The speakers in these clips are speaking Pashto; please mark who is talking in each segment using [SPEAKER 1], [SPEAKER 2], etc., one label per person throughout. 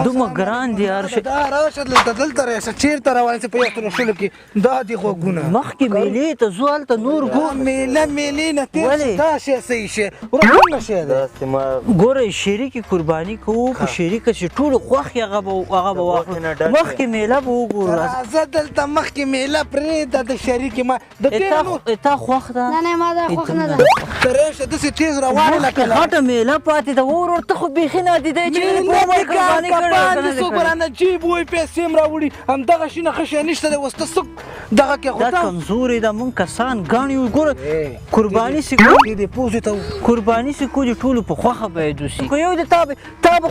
[SPEAKER 1] دومره ګران دي هر شی
[SPEAKER 2] دا راشه دلته راشه چېرته روان یې په یو شلو کې دا دي غوږونه
[SPEAKER 1] مخکې میلې ته ځو هلته نور
[SPEAKER 2] میلې نه تېر شي دا شی صحیح شی ورته کوم شی دی
[SPEAKER 1] ګوره شریکې قرباني کوو په شریکه چې ټولو خوښ یې هغه به واخلو مخکې میله به وګورو
[SPEAKER 2] راځه دلته مخکې میله پرېږده د شریکې ما
[SPEAKER 1] تا خوښ ده
[SPEAKER 3] نه ما دا خوښ نه ده
[SPEAKER 2] ته راشه داسې تېز روانه لکه
[SPEAKER 1] خټه میله پاتې ده ورور ته خو بیخي نادي دی چې قرباني
[SPEAKER 2] کړې څوک رانه جیب وایي پیسې هم راوړي همدغه شي نه ښه شی نشته دی اوس ته څه دغه کې خو
[SPEAKER 1] دا کمزورې ده مونږ کسان ګڼ یو ګوره قرباني سکو دي ټولو په خوښه باید وسي خو یو دی تا به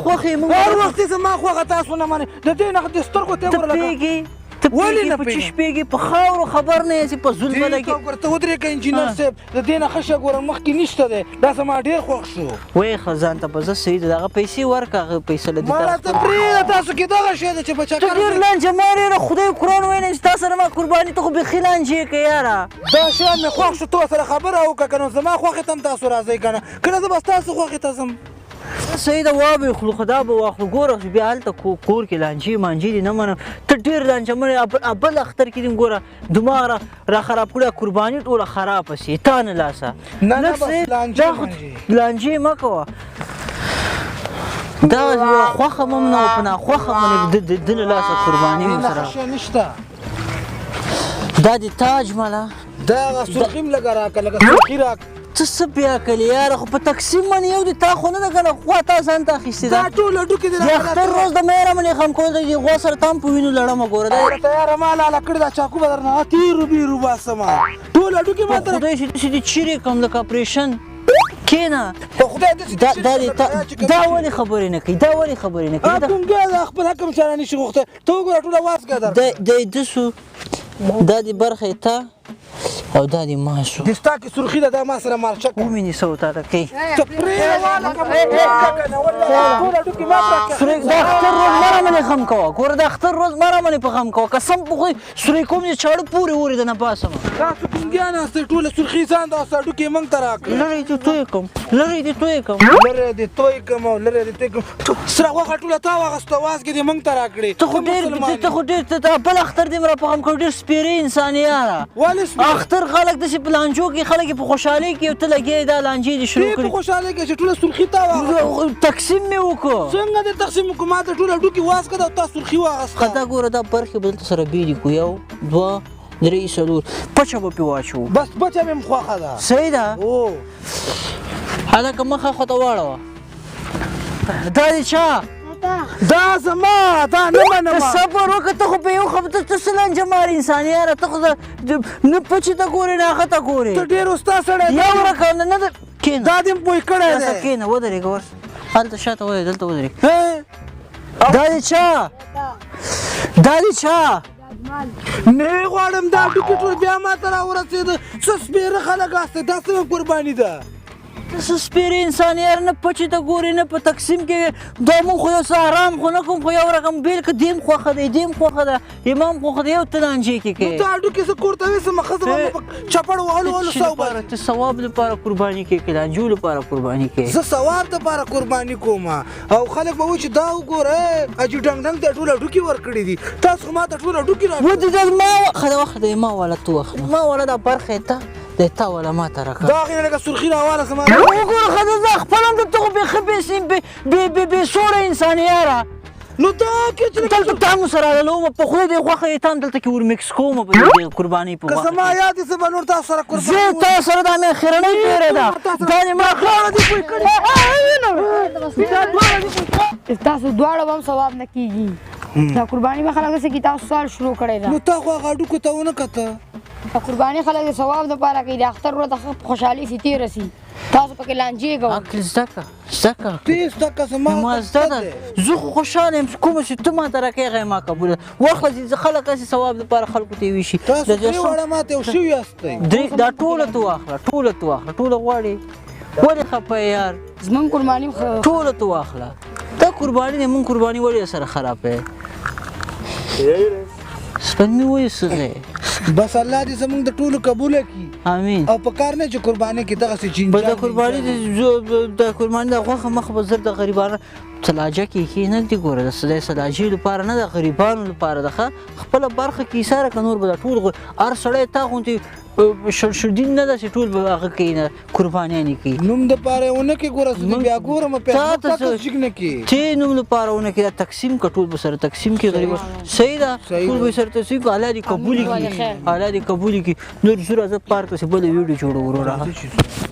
[SPEAKER 1] خوښ یې مونږ
[SPEAKER 2] هر وخت یې زما خوښه تاسو نه منئ د دې نه د سترګو ته ورلګه
[SPEAKER 1] ته پیږې په چی شپېږې په خاورو خبر نه یې په ظلمه
[SPEAKER 2] لګې ته ودرېږه انجینر صاحب د دې نه ښه شه ګوره مخکې نشته دی دا زما ډېر خوښ شو
[SPEAKER 1] وایي ښه ځان ته به زه صحیح ده دغه پیسې ورکړه هغه پیسې له
[SPEAKER 2] ما راته پرېږده تاسو کې دغه شی دی چې په چکر
[SPEAKER 1] ته ډېر لانجه مار یې خدای قرآن ویلی چې تا سره ما قرباني ته خو بیخي لانجې یې که یاره
[SPEAKER 2] دا شیان مې خوښ شو تو سره خبره وکړه که نو زما خوښې ته هم تاسو راځئ که نه کله زه به ستاسو خوښې ته ځم
[SPEAKER 1] صحیح ده وابه خلو خو دا به واخلو ګوره بیا هلته کور کې لانجې مانجې دي نه منم ته ډېر لانجه منې بل اختر کې دي ګوره دماغ را خراب کړی قرباني ټوله خرابه سي تا نه لاسه لانجې مه کوه دغه خوښه مم نه او په ناخوښه منې د له لاسه قرباني مو سره دا د تاج ماله
[SPEAKER 2] دغه سرخي م لږه راکړه لږه سرخي راکړه
[SPEAKER 1] ته څه بیا کړې یاره خو په تقسیم باندې یو دی تا خو نه ده که نه خوا تا ځان ته اخیستې ده
[SPEAKER 2] دا ټول هډوکي دي
[SPEAKER 1] د اختر روز د مېره منې خم کول د غوا سره تا هم په وینو لړمه ګوره
[SPEAKER 2] دا یاره ما لاله کړې دا چاقو به درنه تیرو بیرو باسمه ټول هډوکي ما ته
[SPEAKER 1] خدای چې دې چیرې کړم لکه اپریشن کېنه
[SPEAKER 2] په خدای داسې
[SPEAKER 1] دا ولې خبرې نه کوي دا ولې خبرې نه کوي
[SPEAKER 2] کومګا دا خپل حکم چاره نشي غوښتی ته وګوره ټوله وازګه در
[SPEAKER 1] د سو دا دې برخه تا او دا دې ما شو
[SPEAKER 2] د ستا کې سرخي ده دا ما سره مارچک
[SPEAKER 1] ومینې څه وتا ته کوي
[SPEAKER 2] ته پرېږده
[SPEAKER 1] د اختر روز مه رامنې خم کوه ګوره د اختر روز مه رامنې په خم کوه قسم په خدای سورې کوم چې چاړه پورې اورې ده نه پاسمه
[SPEAKER 2] تاسو کومګیا ناستئ ټوله سرخي ځان دا هډوکي یې موږ ته راکړه
[SPEAKER 1] لرې دې توی کړم لرې دې توی کړم
[SPEAKER 2] لرې دې توی کړم او لرې دې توی کړم سره غوښه ټوله تا واخیسته وازګې دې موږ ته راکړې
[SPEAKER 1] ته خو ډېر بل اختر دې م را په خم کړ ډېر سپېرې انسان یې یاره اختر خلک داسې په لانجو کې خلک یې په خوشحالۍ کې او ته لګېږې دا لانجې دې شروع کړي
[SPEAKER 2] په خوشحالۍ کې چې ټوله سرخي تا واخیسته
[SPEAKER 1] تقسیم مې وکړو
[SPEAKER 2] څنګه دې تقسیم وکړو ما ته ټوله هډوکي وازګه ده او تا سرخي واخیسته
[SPEAKER 1] دا ګوره دا برخې به دلته سره بېلې کړو یو دوه درې څلور پچه به پرې واچوو
[SPEAKER 2] بس پچه مې هم خوښه ده
[SPEAKER 1] صحیح ده هلکه مخه خواته واړوه دا دې چا
[SPEAKER 2] دا زما دا نه منم
[SPEAKER 1] صبر وکړه ته خو په یو خبره ته څه لانجه مار انسان یاره ته خو نه پچې ته ګورې نه هغه ته ګورې
[SPEAKER 2] ته ډېر استاد سړی
[SPEAKER 1] یو رقم نه ده کښېنه
[SPEAKER 2] دا دې م پوه کړی دی
[SPEAKER 1] کښېنه ودرېږه ورس هلته شاته ودرېږه دلته ودرېږه دا دې چا دا دې چا
[SPEAKER 2] نه غواړم دا هډوکي ټول بیا ما ته راورسېده څه سپېره خلک هستئ دا څه قرباني ده
[SPEAKER 1] څه سپېرې انسان یاره نه پچې ته ګورې نه په تقسیم کې دا مونږ خو یو څه حرام خو نه کوم خو یو رقم بیل که دې م خوښه دی دې م خوښه ده امام خوښه دی یو ته لانجې کې کوې
[SPEAKER 2] ته هډوکي زه کور ته ویسم ښځه به په چپړ وهلو
[SPEAKER 1] لپاره ته ثواب لپاره قرباني کوې که لانجو لپاره قرباني کوې
[SPEAKER 2] زه ثواب دپاره قرباني کوم او خلک به وایي چې دا وګوره اجي ډنګ ډنګ ته ټول هډوکي ورکړي دي تاسو خو ما ته ټول هډوکي
[SPEAKER 1] ودې ما ښه وخت دی ما والا تو وخت ما والا دا برخه ته د تا والا ما ته راکړه
[SPEAKER 2] دا غینه لکه سرخي راواله زما
[SPEAKER 1] وګوره ښځه زه خپل هم درته خو بیخي بې سوره انسان یاره
[SPEAKER 2] نو دا کې چې
[SPEAKER 1] دلته تا مو سره لالومه په خدای دې خوښه یې تا هم دلته کې ور مکس کومه په دې قرباني په
[SPEAKER 2] که زما یاد یې زه به نور تاسو سره قرباني
[SPEAKER 1] زه تا سره دا مې خیرنۍ پیرې ده دا دې ما خاوره دې پوه
[SPEAKER 3] کړې تاسو دواړه به هم ثواب نه کېږي دا قرباني به خلک داسې کې تاسو سوال شروع کړی ده
[SPEAKER 2] نو تا خو هغه هډوکو ته ونه کته
[SPEAKER 3] دا قرباني خلک د ثواب دپاره کوي د اختر ورځ ښه خوشحالي سي تېره سي تاسو پکې لانجې کوئ
[SPEAKER 1] عقل زده کړه زده کړه
[SPEAKER 2] ته زده کړه
[SPEAKER 1] زما زده ده زه خو خوشحاله یم کومه چې ته ما ته راکوې هغه یې ما قبوله واخله چې خلک هسې ثواب دپاره خلکو ته یې ویشي
[SPEAKER 2] تاسو درې واړه ما ته یو شوي یاستئ
[SPEAKER 1] دا ټوله ته واخله ټوله ته واخله ټوله غواړې ولې خفه یې یار
[SPEAKER 3] زمونږ قرباني
[SPEAKER 1] ټوله ته واخله دا قرباني دی مونږ قرباني ولې سره خراب یې سپن مې وایي څه
[SPEAKER 2] بس الله دې زمونږ د ټولو قبوله کړي
[SPEAKER 1] امین
[SPEAKER 2] او په کار نه چې قرباني کې دغسې
[SPEAKER 1] به د قرباني د قرباني د غوښه مخ به زر د غریبانو سلاجه کې نه دی ګوره د سدای سلاجې لپاره نه د غریبانو لپاره ده خپله برخه کې ایساره که نور به دا ټول هر سړی تا غوندې شدین نه داسې ټول به هغه کوي نه قربانیانې کوي
[SPEAKER 2] نوم دپاره یې ونه کړې ګوره زه بیا ګورم فیسبوک تا تصدیق نه کړې
[SPEAKER 1] چې نوم لپاره ونه کړي دا تقسیم که ټول به سره تقسیم کړي غریبان صحیح ده ټول به سره تقسیم کړي الله دې قبول کړي الله دې قبول کړي نور زه راځه پارک ته چې بله ویډیو جوړو وروره